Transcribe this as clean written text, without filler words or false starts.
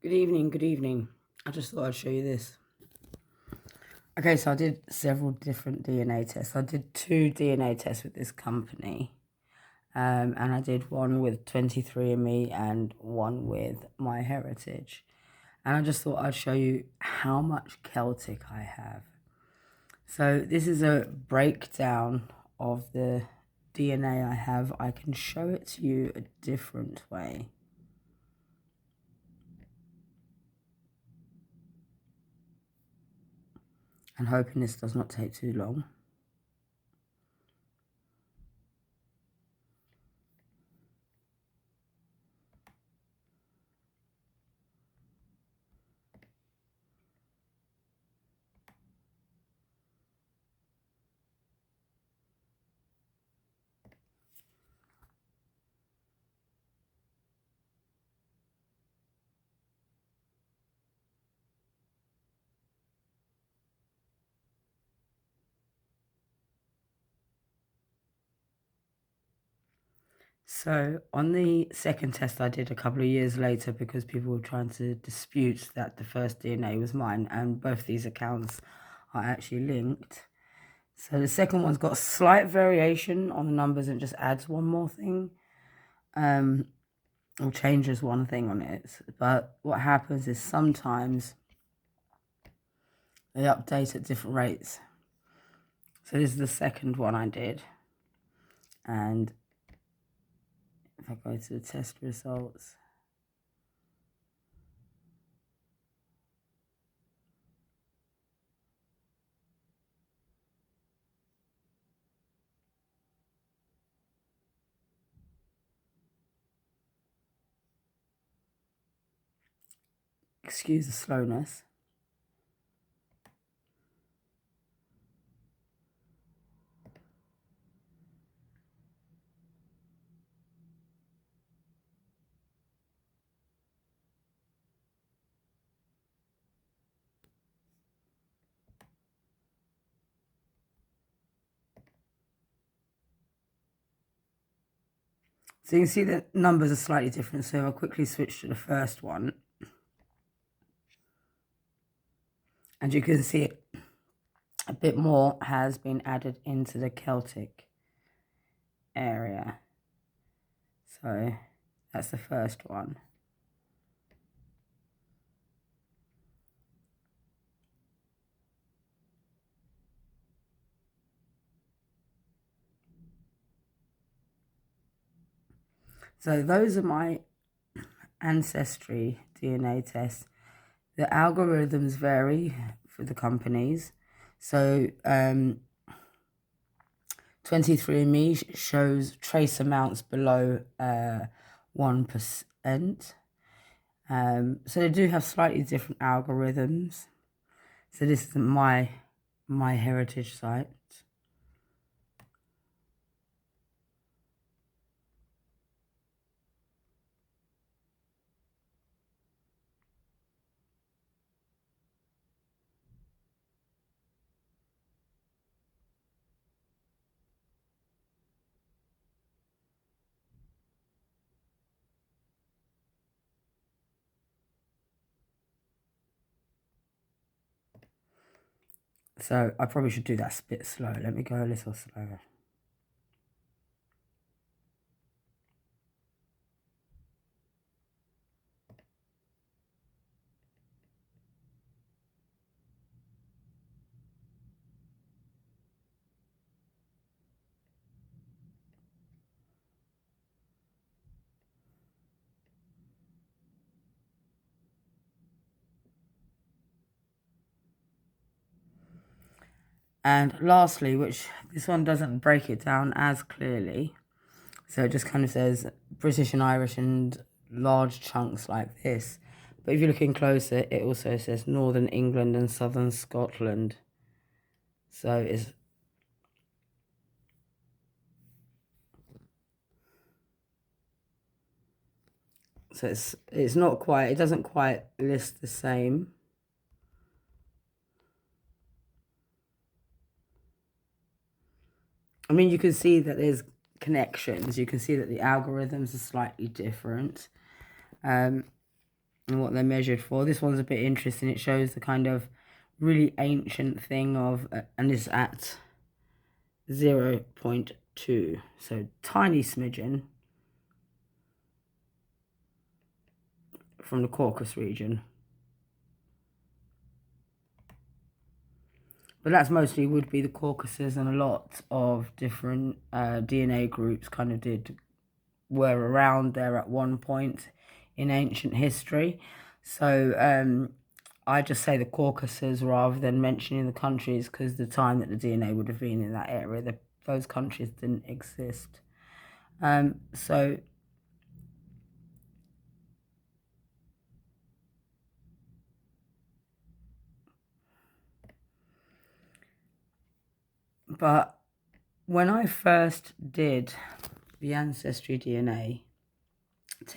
Good evening, good evening. I just thought I'd show you this. Okay, so I did several different DNA tests. I did 2 DNA tests with this company. And I did one with 23andMe and one with MyHeritage. And I just thought I'd show you how much Celtic I have. So this is a breakdown of the DNA I have. I can show it to you a different way. And hoping this does not take too long. So on the second test I did a couple of years later, because people were trying to dispute that the first DNA was mine, and both these accounts are actually linked. So the second one's got a slight variation on the numbers and just adds one more thing, or changes one thing on it. But what happens is sometimes they update at different rates. So this is the second one I did, and if I go to the test results, excuse the slowness. So you can see the numbers are slightly different. So I'll quickly switch to the first one. And you can see a bit more has been added into the Celtic area. So that's the first one. So those are my ancestry DNA tests. The algorithms vary for the companies. So 23andMe shows trace amounts below 1%. So they do have slightly different algorithms. So this is my heritage site. So I probably should do that a bit slow. Let me go a little slower. And lastly, which this one doesn't break it down as clearly. So it just kind of says British and Irish and large chunks like this. But if you're looking closer, it also says Northern England and Southern Scotland. So it's not quite, it doesn't quite list the same. I mean, you can see that there's connections. You can see that the algorithms are slightly different. And and what they're measured for. This one's a bit interesting. It shows the kind of really ancient thing of, and it's at 0.2, so tiny smidgen from the Caucasus region. But that's mostly would be the Caucasus, and a lot of different DNA groups kind of were around there at one point in ancient history. So I just say the Caucasus rather than mentioning the countries, because the time that the DNA would have been in that area, those countries didn't exist. But when I first did the ancestry DNA test,